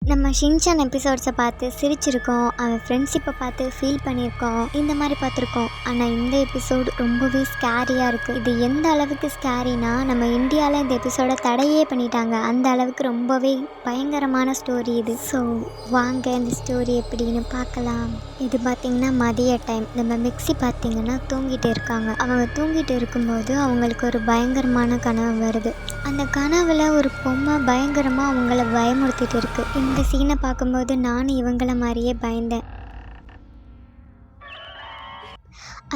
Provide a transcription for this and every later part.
நம்ம ஷின்சான் எபிசோட்ஸை பார்த்து சிரிச்சிருக்கோம், அவன் ஃப்ரெண்ட்ஷிப்பை பார்த்து ஃபீல் பண்ணியிருக்கோம், இந்த மாதிரி பார்த்துருக்கோம். ஆனால் இந்த எபிசோடு ரொம்பவே ஸ்கேரியாக இருக்குது. இது எந்த அளவுக்கு ஸ்கேரினா, நம்ம இந்தியாவில் இந்த எபிசோடை தடையே பண்ணிட்டாங்க. அந்த அளவுக்கு ரொம்பவே பயங்கரமான ஸ்டோரி இது. ஸோ வாங்க இந்த ஸ்டோரி எப்படின்னு பார்க்கலாம். இது பார்த்திங்கன்னா மதிய டைம். நம்ம மிக்ஸி பார்த்திங்கன்னா தூங்கிட்டு இருக்காங்க. அவங்க தூங்கிட்டு இருக்கும்போது அவங்களுக்கு ஒரு பயங்கரமான கனவு வருது. அந்த கனவில் ஒரு பொம்மை பயங்கரமாக அவங்கள பயமுறுத்திட்டு இருக்கு. இந்த சீனை பார்க்கும்போது நானும் இவங்கள மாதிரியே பயந்தேன்.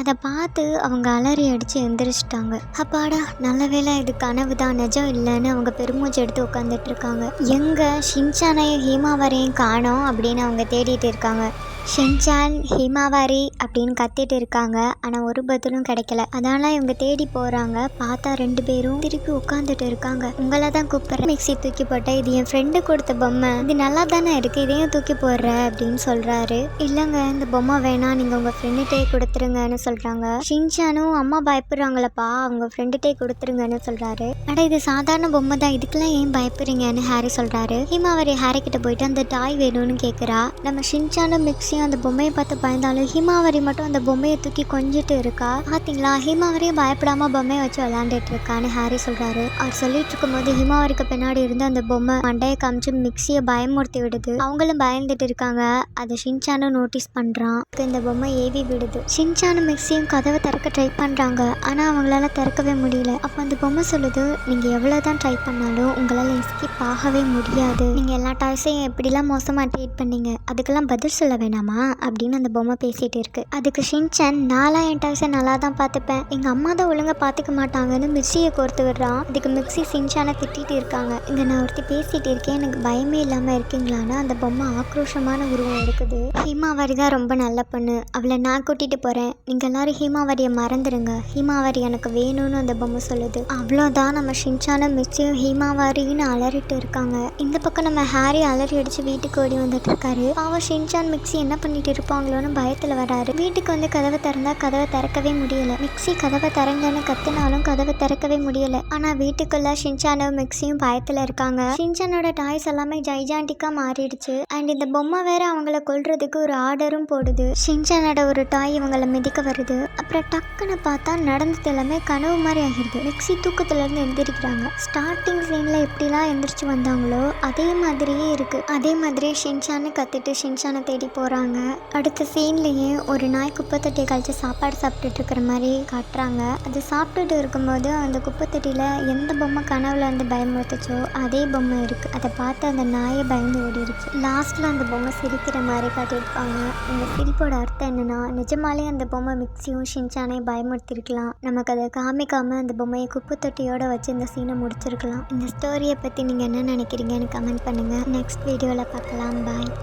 அதை பார்த்து அவங்க அலறி அடித்து எந்திரிச்சிட்டாங்க. அப்பாடா, நல்ல வேளை இது கனவு தான், நிஜம் இல்லைன்னு அவங்க பெருமூச்சு எடுத்து உட்காந்துட்டு இருக்காங்க. எங்கே ஷின்சானையும் ஹீமாவரையும் காணோம் அப்படின்னு அவங்க தேடிட்டு இருக்காங்க. ஷின்சான், ஹீமாவாரி அப்படின்னு கத்திட்டு இருக்காங்க. ஆனால் ஒரு பதிலும் கிடைக்கல. அதனால இவங்க தேடி போகிறாங்க. பார்த்தா 2 பேரும் திருப்பி உட்காந்துட்டு இருக்காங்க. உங்களை தான் கூப்பிட்றேன். மிக்ஸி தூக்கி போட்டேன், இது என் ஃப்ரெண்டு கொடுத்த பொம்மை, இது நல்லா தானே இருக்குது, இதையும் தூக்கி போடுற அப்படின்னு சொல்கிறாரு. இல்லைங்க, இந்த பொம்மை வேணாம், நீங்கள் உங்கள் ஃப்ரெண்டுகிட்டே கொடுத்துருங்கன்னு சொல்கிறாங்க. ஷின்சானும் அம்மா பயப்படுறாங்களப்பா, அவங்க ஃப்ரெண்டுகிட்டே கொடுத்துருங்கன்னு சொல்கிறாரு. அட இது சாதாரண பொம்மை தான், இதுக்கெல்லாம் ஏன் பயப்படுறீங்கன்னு ஹாரி சொல்கிறாரு. ஹீமாவாரி ஹாரி கிட்ட போயிட்டு அந்த டாய் வேணும்னு கேட்குறா. நம்ம ஷின்சானும் மிக்ஸி அந்த பொம்மையை பார்த்து பயந்தாலும் ஹீமாவரி மட்டும் அந்த பொம்மையை தூக்கி கொஞ்சிட்டு இருக்கா. பார்த்தீங்களா, ஹீமாவரியும் பயப்படாம பொம்மையை வச்சு விளையாண்டுட்டு இருக்கான்னு ஹாரி சொல்றாரு. அவர் சொல்லிட்டு இருக்கும்போது ஹீமாவரிக்கு பின்னாடி இருந்து அந்த பொம்மை மண்டையை காமிச்சு மிக்ஸியை பயமுறுத்தி விடுது. அவங்களும் பயந்துட்டு இருக்காங்க. அதை ஷின்சானும் நோட்டீஸ் பண்றான். இந்த பொம்மை ஏவி விடுது. ஷின்சானும் மிக்ஸியும் கதவை திறக்க ட்ரை பண்றாங்க. ஆனா அவங்களால திறக்கவே முடியல. அப்போ அந்த பொம்மை சொல்லுது, நீங்க எவ்வளவுதான் ட்ரை பண்ணாலும் உங்களால எஸ்கேப் ஆகவே முடியாது. நீங்க எல்லா டாய்ஸையும் எப்படிலாம் மோசமா ட்ரீட் பண்ணீங்க, அதுக்கெல்லாம் பதில் சொல்ல வேணாமா அப்படின்னு அந்த பொம்மை பேசிட்டு இருக்கு. அதுக்கு ஷின்சான், நான்லாம் என் டாய்ஸை நல்லா தான் பார்த்துப்பேன், எங்க அம்மா தான் ஒழுங்கா பார்த்துக்க மாட்டாங்கன்னு மிக்ஸியை கோர்த்து விடுறான். அதுக்கு மிக்ஸி ஷின்சானை திட்டிட்டு இருக்காங்க. இங்க நான் ஒருத்தி பேசிட்டு இருக்கேன், எனக்கு பயமே இல்லாம இருக்கீங்களான்னு அந்த பொம்மை ஆக்ரோஷமான உருவம் எடுக்குது. ஹீமாவரி தான் ரொம்ப நல்ல பொண்ணு, அவளை நான் கூட்டிட்டு போறேன், நீங்க எல்லாரும் ஹீமாவரியை மறந்துடுங்க, ஹீமாவரி எனக்கு வேணும்னு அந்த பொம்மை சொல்லுது. அவ்வளோதான், நம்ம ஷின்சானும் மிக்ஸியும் ஹீமாவரின்னு அலறிட்டு இருக்காங்க. இந்த பக்கம் நம்ம ஹாரி அலறி அடிச்சு வீட்டுக்கு ஓடி வந்துட்டு இருக்காரு. பாவம் ஷின்சான் மிக்ஸி என்ன பண்ணிட்டு இருப்பாங்களோன்னு பயத்தில் வராரு. வீட்டுக்கு வந்து கதவை திறந்தா கதவை திறக்கவே முடியல. மிக்ஸி கதவை திறங்கன்னு கத்தினாலும் கதவை திறக்கவே முடியல. ஆனால் வீட்டுக்குள்ள ஷின்சானும் மிக்ஸியும் பயத்தில் இருக்காங்க. ஷின்சானோட டாய்ஸ் எல்லாமே ஜைஜாண்டிக்காக மாறிடுச்சு. அண்ட் இந்த பொம்மை வேற அவங்கள கொல்றதுக்கு ஒரு ஆர்டரும் போடுது. ஷின்சானோட ஒரு டாய் இவங்களை மிதிக்க வருது. அப்புறம் டக்குன்னு பார்த்தா நடந்தது எல்லாமே கனவு மாதிரி ஆகிடுது. மிக்ஸி தூக்கத்துலேருந்து எந்திரிக்கிறாங்க. ஸ்டார்டிங் சீனில் எப்படிலாம் எந்திரிச்சு வந்தாங்களோ அதே மாதிரியே இருக்கு. அதே மாதிரியே ஷின்சானு கத்திட்டு ஷின்சானை தேடி போகிறாங்க. அடுத்த சீன்லேயே ஒரு நாய் குப்பைத்தட்டி கழிச்சு சாப்பாடு சாப்பிட்டுட்டு இருக்கிற மாதிரி காட்டுறாங்க. அது சாப்பிட்டுட்டு இருக்கும்போது அந்த குப்பைத்தட்டியில் எந்த பொம்மை கனவுல வந்து பயமுறுத்துச்சோ அதே பொம்மை இருக்குது. அதை பார்த்து அந்த நாயை பயந்து ஓடிடுச்சு. லாஸ்ட்டில் அந்த பொம்மை சிரிக்கிற மாதிரி காட்டியிருப்பாங்க. இந்த சிரிப்போட அர்த்தம் என்னன்னா, நிஜமாலே அந்த பொம்மை மிக்ஸியும் ஷின்சானையும் பயமுறுத்திருக்கலாம். நமக்கு அதை காமிக்காமல் அந்த பொம்மையை குப்பைத்தொட்டியோடு வச்சு இந்த சீனை முடிச்சிருக்கலாம். இந்த ஸ்டோரியை பற்றி நீங்கள் என்ன நினைக்கிறீங்கன்னு கமெண்ட் பண்ணுங்கள். நெக்ஸ்ட் வீடியோவில் பார்க்கலாம். பாய்.